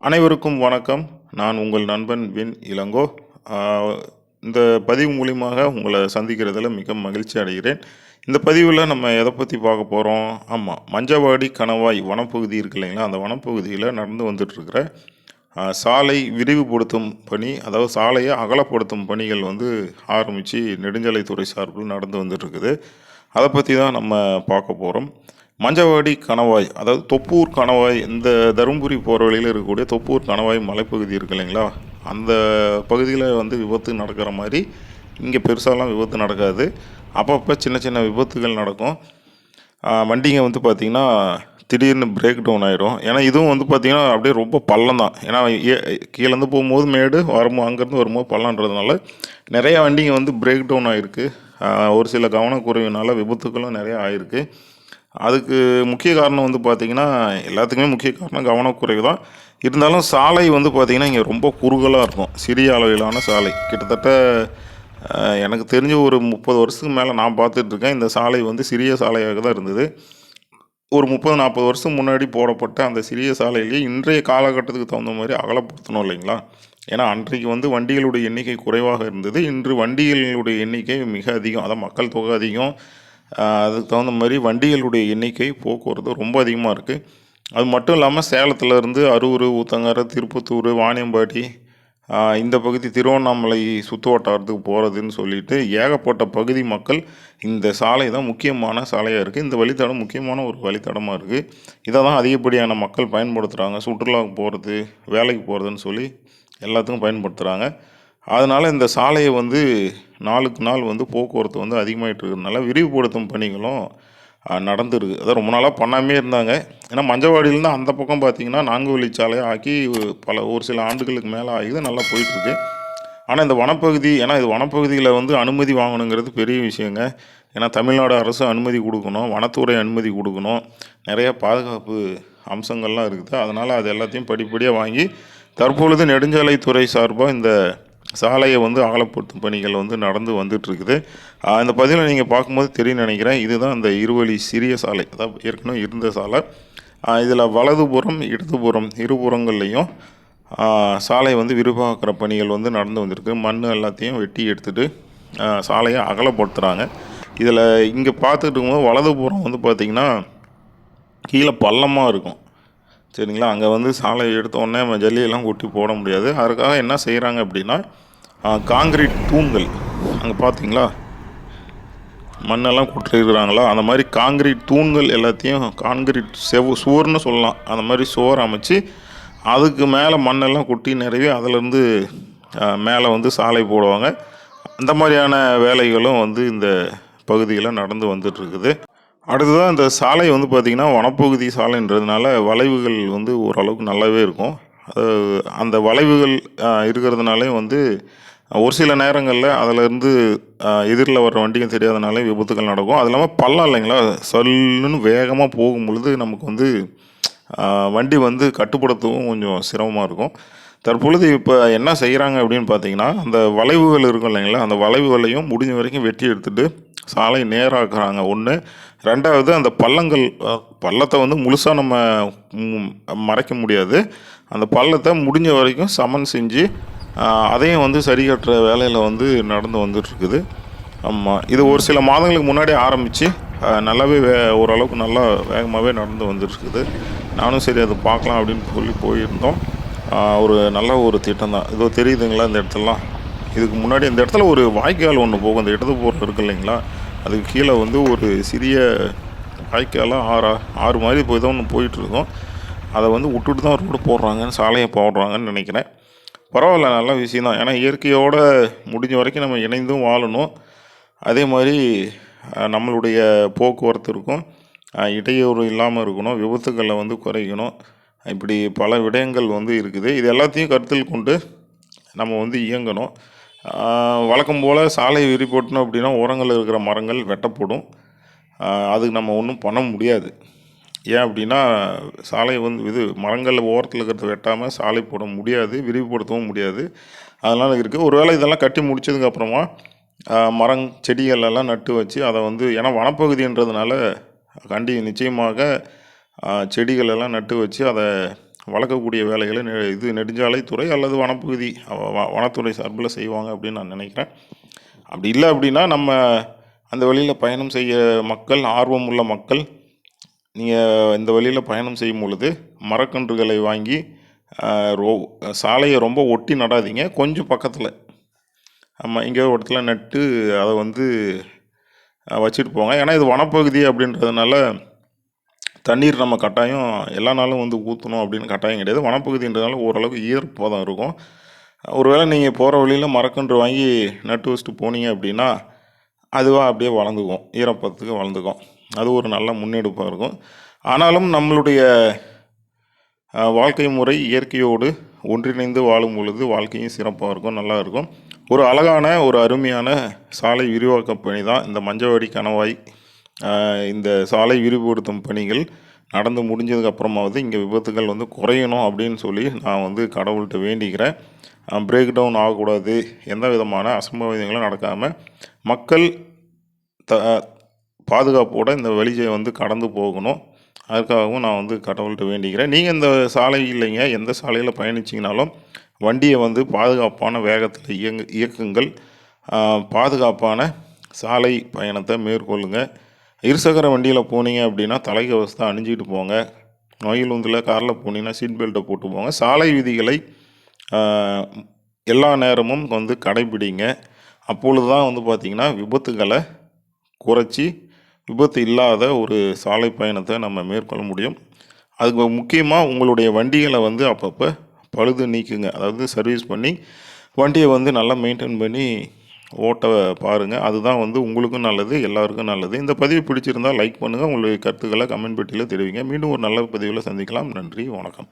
அனைவருக்கும் வணக்கம். நான் உங்கள் நண்பன் வின் இளங்கோ. ஆ, இந்த பதிவு மூலியமாக உங்களை சந்திக்கிறதுல மிக மகிழ்ச்சி அடைகிறேன். இந்த பதிவில் நம்ம எதை பற்றி பார்க்க போகிறோம்? ஆமாம், மஞ்சவாடி கணவாய் வனப்பகுதி இருக்கு இல்லைங்களா? அந்த வனப்பகுதியில் நடந்து வந்துட்டுருக்கிற சாலை விரிவுபடுத்தும் பணி, அதாவது சாலையை அகலப்படுத்தும் பணிகள் வந்து ஆரம்பித்து நெடுஞ்சாலைத்துறை சார்பில் நடந்து வந்துட்டுருக்குது. அதை பற்றி தான் நம்ம பார்க்க போகிறோம். மஞ்சவாடி கணவாய், அதாவது தொப்பூர் கணவாய், இந்த தருமபுரி போகிற வழியில் இருக்கக்கூடிய தொப்பூர் கணவாய் மலைப்பகுதி இருக்கு இல்லைங்களா? அந்த பகுதியில் வந்து விபத்து நடக்கிற மாதிரி இங்கே பெருசாலாம் விபத்து நடக்காது. அப்பப்போ சின்ன சின்ன விபத்துகள் நடக்கும். வண்டிங்க வந்து பார்த்திங்கன்னா திடீர்னு பிரேக் டவுன் ஆகிடும். ஏன்னா இதுவும் வந்து பார்த்திங்கன்னா அப்படியே ரொம்ப பள்ளம் தான். ஏன்னா கீழேருந்து போகும்போது மேடு, அங்கேருந்து வரும்போது பள்ளன்றதுனால நிறையா வண்டிங்க வந்து பிரேக் டவுன் ஆகிருக்கு. ஒரு சில கவனக்குறைவினால் விபத்துக்களும் நிறையா ஆகிருக்கு. அதுக்கு முக்கிய காரணம் வந்து பார்த்திங்கன்னா, எல்லாத்துக்குமே முக்கிய காரணம் கவனக்குறைவு தான். இருந்தாலும் சாலை வந்து பார்த்திங்கன்னா இங்கே ரொம்ப குறுகலாக இருக்கும். சிறிய அளவிலான சாலை. கிட்டத்தட்ட எனக்கு தெரிஞ்ச ஒரு 30 வருஷத்துக்கு மேலே நான் பார்த்துட்ருக்கேன். இந்த சாலை வந்து சிறிய சாலையாக தான் இருந்தது. ஒரு 30-40 வருஷம் முன்னாடி போடப்பட்ட அந்த சிறிய சாலையிலேயே இன்றைய காலகட்டத்துக்கு தகுந்த மாதிரி அகலப்படுத்தணும் இல்லைங்களா? ஏன்னா அன்றைக்கு வந்து வண்டிகளுடைய எண்ணிக்கை குறைவாக இருந்தது. இன்று வண்டிகளுடைய எண்ணிக்கை மிக அதிகம். அதான் மக்கள் தொகை அதிகம். அதுக்கு தகுந்த மாதிரி வண்டிகளுடைய எண்ணிக்கை, போக்குவரத்து ரொம்ப அதிகமாக இருக்குது. அது மட்டும் இல்லாமல் சேலத்துலேருந்து அரூர், ஊத்தங்கரை, திருப்பத்தூர், வாணியம்பாடி, இந்த பகுதி திருவண்ணாமலை சுற்று வட்டாரத்துக்கு போகிறதுன்னு சொல்லிட்டு ஏகப்பட்ட பகுதி மக்கள் இந்த சாலை தான் முக்கியமான சாலையாக இருக்குது. இந்த வழித்தடம் முக்கியமான ஒரு வழித்தடமாக இருக்குது. இதை தான் அதிகப்படியான மக்கள் பயன்படுத்துகிறாங்க. சுற்றுலாவுக்கு போகிறது, வேலைக்கு போகிறதுன்னு சொல்லி எல்லாத்துக்கும் பயன்படுத்துகிறாங்க. அதனால் இந்த சாலையை வந்து நாளுக்கு நாள் வந்து போக்குவரத்து வந்து அதிகமாகிட்டு இருக்கிறதுனால விரிவுபடுத்தும் பணிகளும் நடந்துருக்கு. அதான் ரொம்ப நாளாக பண்ணாமே இருந்தாங்க. ஏன்னா மஞ்சவாடியிலேருந்து அந்த பக்கம் பார்த்திங்கன்னா 4 வழிச்சாலையை ஆக்கி ஒரு சில ஆண்டுகளுக்கு மேலே ஆகிது, நல்லா போயிட்டுருக்கு. ஆனால் இந்த வனப்பகுதி, ஏன்னா இது வனப்பகுதியில் வந்து அனுமதி வாங்கணுங்கிறது பெரிய விஷயங்க. ஏன்னா தமிழ்நாடு அரசு அனுமதி கொடுக்கணும், வனத்துறை அனுமதி கொடுக்கணும், நிறைய பாதுகாப்பு அம்சங்கள்லாம் இருக்குது. அதனால் அது எல்லாத்தையும் படிப்படியாக வாங்கி தற்பொழுது நெடுஞ்சாலைத்துறை சார்பாக இந்த சாலையை வந்து அகலப்படுத்தும் பணிகள் வந்து நடந்து வந்துட்டுருக்குது. இந்த பதிவில் நீங்கள் பார்க்கும்போது தெரியும் நினைக்கிறேன். இதுதான் இந்த இருவழி சிறிய சாலை, அதாவது ஏற்கனவே இருந்த சாலை. இதில் வலதுபுறம், இடதுபுறம் இருபுறங்கள்லேயும் சாலை வந்து விரிவாக்குற பணிகள் வந்து நடந்து வந்திருக்கு. மண் எல்லாத்தையும் வெட்டி எடுத்துகிட்டு சாலையை அகலப்படுத்துகிறாங்க. இதில் இங்கே பார்த்துட்டு இருக்கும்போது வலதுபுறம் வந்து பார்த்திங்கன்னா கீழே பள்ளமாக இருக்கும், சரிங்களா? அங்கே வந்து சாலை எடுத்தோடனே ஜல்லியெல்லாம் கொட்டி போட முடியாது. அதுக்காக என்ன செய்கிறாங்க அப்படின்னா, காங்கிரீட் தூண்கள், அங்கே பார்த்தீங்களா மண்ணெல்லாம் கொட்டிருக்கிறாங்களா, அந்த மாதிரி காங்கிரீட் தூண்கள் எல்லாத்தையும் காங்கிரீட் சுவர்னு சொல்லலாம், அந்த மாதிரி சுவர் அமைச்சு அதுக்கு மேலே மண்ணெல்லாம் கொட்டி நிறைய அதிலேருந்து மேலே வந்து சாலை போடுவாங்க. அந்த மாதிரியான வேலைகளும் வந்து இந்த பகுதியில் நடந்து வந்துட்டுருக்குது. அடுத்ததாக இந்த சாலை வந்து பார்த்திங்கன்னா வனப்பகுதி சாலைன்றதுனால வளைவுகள் வந்து ஓரளவுக்கு நல்லாவே இருக்கும். அந்த வளைவுகள் இருக்கிறதுனாலே வந்து ஒரு சில நேரங்களில் அதிலேருந்து எதிரில் வர்ற வண்டிங்க தெரியாதனாலே விபத்துகள் நடக்கும். அது இல்லாமல் பள்ளம் இல்லைங்களா, சல்லுன்னு வேகமாக போகும் பொழுது நமக்கு வந்து வண்டி வந்து கட்டுப்படுத்தவும் கொஞ்சம் சிரமமாக இருக்கும். தற்பொழுது இப்போ என்ன செய்கிறாங்க அப்படின்னு பார்த்தீங்கன்னா, அந்த வளைவுகள் இருக்கும் இல்லைங்களா, அந்த வளைவுகளையும் முடிஞ்ச வரைக்கும் வெட்டி எடுத்துகிட்டு சாலை நேராக்குறாங்க ஒன்று. ரெண்டாவது, அந்த பள்ளத்தை வந்து முழுசாக நம்ம மறைக்க முடியாது. அந்த பள்ளத்தை முடிஞ்ச வரைக்கும் சமன் செஞ்சு அதையும் வந்து சரி கட்டுற வேலையில் வந்து நடந்து வந்துட்டுருக்குது. ஆமாம், இது ஒரு சில மாதங்களுக்கு முன்னாடி ஆரம்பித்து நல்லாவே ஓரளவுக்கு நல்லா வேகமாகவே நடந்து வந்துட்டுருக்குது. நானும் சரி அதை பார்க்கலாம் அப்படின்னு சொல்லி போயிருந்தோம். ஒரு நல்ல ஒரு திட்டம் தான். இதோ தெரியுதுங்களா இந்த இடத்துலலாம். இதுக்கு முன்னாடி இந்த இடத்துல ஒரு வாய்க்கால் ஒன்று போகும், இந்த இடது போகிறது இருக்குது இல்லைங்களா, அதுக்கு கீழே வந்து ஒரு சிறிய வாய்க்காலாக ஆறு மாதிரி போய் தான் ஒன்று போயிட்டுருக்கோம். அதை வந்து விட்டுட்டு தான் ரோடு போடுறாங்கன்னு, சாலையை போடுறாங்கன்னு நினைக்கிறேன். பரவாயில்ல, நல்ல விஷயம் தான். ஏன்னா இயற்கையோடு முடிஞ்ச வரைக்கும் நம்ம இணைந்தும் வாழணும். அதே மாதிரி நம்மளுடைய போக்குவரத்து இருக்கும், இடையூறு இல்லாமல் இருக்கணும், விபத்துக்களை வந்து குறைக்கணும். இப்படி பல விடயங்கள் வந்து இருக்குது. இது எல்லாத்தையும் கருத்தில் கொண்டு நம்ம வந்து இயங்கணும். வழக்கம் போல் சாலை விரிப்போட்டணும் அப்படின்னா ஓரங்களில் இருக்கிற மரங்கள் வெட்டப்படும். அதுக்கு நம்ம ஒன்றும் பண்ண முடியாது. ஏன் அப்படின்னா சாலை வந்து மரங்கள் ஓரத்தில் இருக்கிறத வெட்டாமல் சாலை போட முடியாது, விரிவுபடுத்தவும் முடியாது. அதனால் இருக்குது. ஒருவேளை இதெல்லாம் கட்டி முடித்ததுக்கப்புறமா செடிகள் எல்லாம் நட்டு வச்சு அதை வந்து, ஏன்னா வனப்பகுதின்றதுனால நிச்சயமாக செடிகள் எல்லாம் நட்டு வச்சு அதை வளர்க்கக்கூடிய வேலைகளை நெடுஞ்சாலைத்துறை அல்லது வனப்பகுதி வனத்துறை சார்பில் செய்வாங்க அப்படின்னு நான் நினைக்கிறேன். அப்படி இல்லை அப்படின்னா நம்ம அந்த வழியில் பயணம் செய்ய மக்கள், ஆர்வம் உள்ள மக்கள், நீங்கள் இந்த வழியில் பயணம் செய்யும் பொழுது மரக்கன்றுகளை வாங்கி சாலையை ரொம்ப ஒட்டி நடாதீங்க, கொஞ்சம் பக்கத்தில் இங்கே ஒரு இடத்துல நட்டு அதை வச்சுட்டு போங்க. ஏன்னா இது வனப்பகுதி அப்படின்றதுனால தண்ணீர் நம்ம கட்டாயம் எல்லா நாளும் ஊற்றணும் அப்படின்னு கட்டாயம் கிடையாது. வனப்பகுதின்றதுனால ஓரளவுக்கு ஈரப்பதம் இருக்கும். ஒருவேளை நீங்கள் போகிற வழியில் மரக்கன்று வாங்கி நட்டு வச்சுட்டு போனீங்க அப்படின்னா அதுவாக அப்படியே வளர்ந்துக்கும், ஈரப்பதத்துக்கு வளர்ந்துக்கும். அது ஒரு நல்ல முன்னெடுப்பாக இருக்கும். ஆனாலும் நம்மளுடைய வாழ்க்கை முறை இயற்கையோடு ஒன்றிணைந்து வாழும் பொழுது வாழ்க்கையும் சிறப்பாக இருக்கும், நல்லா இருக்கும். ஒரு அழகான ஒரு அருமையான சாலை விரிவாக்க பணி தான் இந்த மஞ்சவாடி கணவாய். இந்த சாலை விரிவுபடுத்தும் பணிகள் நடந்து முடிஞ்சதுக்கு அப்புறமாவது இங்கே விபத்துகள் குறையணும் அப்படின்னு சொல்லி நான் கடவுள்கிட்ட வேண்டிக்கிறேன். பிரேக் டவுன் ஆகக்கூடாது, எந்த விதமான அசம்பாவிதங்களும் நடக்காமல் மக்கள் பாதுகாப்போடு இந்த வழியை கடந்து போகணும். அதுக்காகவும் நான் கடவுள்கிட்ட வேண்டிக்கிறேன். நீங்கள் இந்த சாலை இல்லைங்க, எந்த சாலையில் பயணிச்சிங்கனாலும் வண்டியை பாதுகாப்பான வேகத்தில் இயக்குங்கள். பாதுகாப்பான சாலை பயணத்தை மேற்கொள்ளுங்கள். இருசக்கர வண்டியில் போனீங்க அப்படின்னா தலைக்கவசத்தை அணிஞ்சிட்டு போங்க. மகிழுந்தில் காரில் போனீங்கன்னா சீட் பெல்ட்டை போட்டு போங்க. சாலை விதிகளை எல்லா நேரமும் கடைபிடிங்க. அப்பொழுது தான் பார்த்திங்கன்னா விபத்துகளை குறைச்சி விபத்து இல்லாத ஒரு சாலை பயணத்தை நம்ம மேற்கொள்ள முடியும். அதுக்கு முக்கியமாக உங்களுடைய வண்டிகளை அப்பப்போ பழுது நீக்குங்க. அதாவது சர்வீஸ் பண்ணி வண்டியை நல்லா மெயின்டைன் பண்ணி ஓட்ட பாருங்கள். அதுதான் உங்களுக்கும் நல்லது, எல்லாருக்கும் நல்லது. இந்த பதிவு பிடிச்சிருந்தால் லைக் பண்ணுங்கள். உங்களுடைய கருத்துக்களை கமெண்ட் பெட்டியில் தெரிவிங்க. மீண்டும் ஒரு நல்ல பதிவில் சந்திக்கலாம். நன்றி, வணக்கம்.